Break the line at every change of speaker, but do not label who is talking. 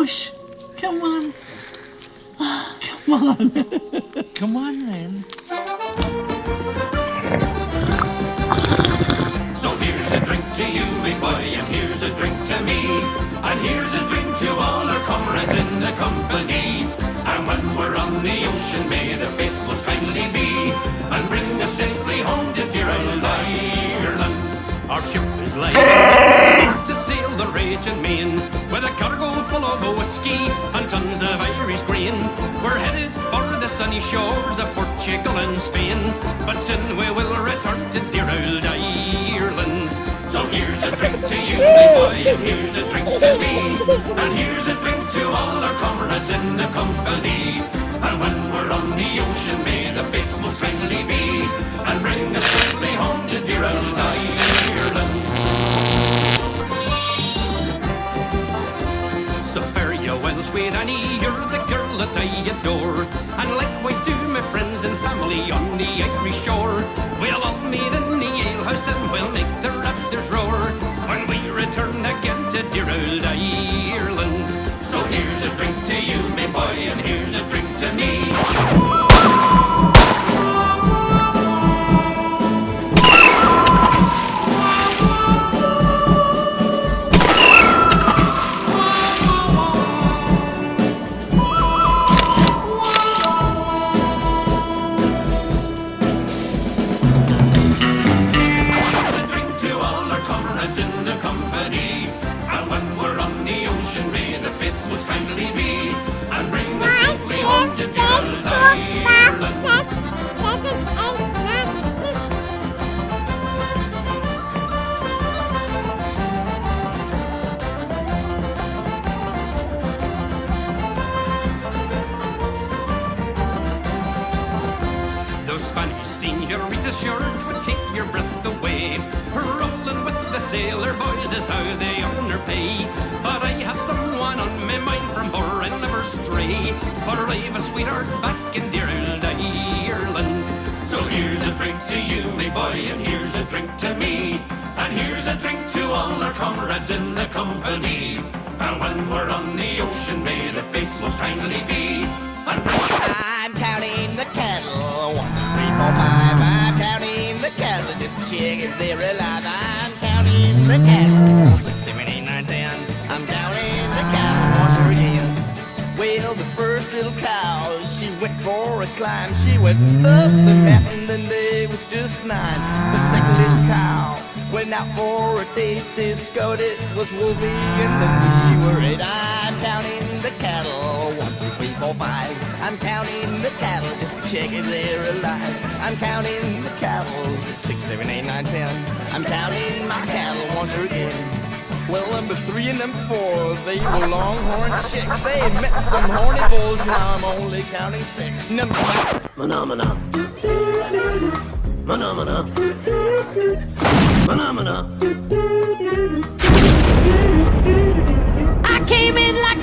Push. Come on. Come on. Come on, then.
So here's a drink to you, me boy, and here's a drink to me. And here's a drink to all our comrades in the company. And when we're on the ocean, may the fates most kindly be, and bring us safely home to dear old Ireland. Our ship is lying to sail the raging main, with a cargo full of whiskey and tons of Irish grain. We're headed for the sunny shores of Portugal and Spain, but soon we will return to dear old Ireland. So here's a drink to you, my boy, and here's a drink to me, and here's a drink to all our comrades in the company. And when we're on the ocean, may the fates most kindly be, and bring us safely home to dear old Ireland. So fare you well, sweet Annie, you're the girl that I adore, and likewise to my friends and family on the Irish shore. We'll all meet in the alehouse and we'll make the rafters roar, when we return again to dear old Ireland. So here's a drink to you, me boy, and here's a drink to me. Most kindly be, and bring us safely home to dear old Ireland. Those Spanish senoritas sure would take your breath away. Rolling with the sailor boys is how they earn their pay. But I have someone on my mind from her I'll never stray, for I've a sweetheart back in dear old Ireland. So here's a drink to you, my boy, and here's a drink to me, and here's a drink to all our comrades in the company. And when we're on the ocean, may the fates most kindly be, and
I'm counting the cattle, 1, 2, 3, 4, 5. I'm counting the cattle, just to check if they're alive. I'm counting the cattle, 6, 7, 8, 9, 10. I'm counting the cattle once again. Well, the first little cow, she went for a climb. She went up the mountain and they was just 9. The second little cow went out for a date. Discovered it was Wolfie and then we were 8. I'm counting the cattle, 1, 2, 3, 4, 5. I'm counting the cattle just to check if they're alive. I'm counting the cattle, 6, 7, 8, 9, 10. I'm counting my cattle once again. Well, number 3 and number 4, they were longhorn chicks. They had met some horny bulls, now I'm only counting 6. Number 5.
Phenomena. Phenomena. Phenomena.
I came in like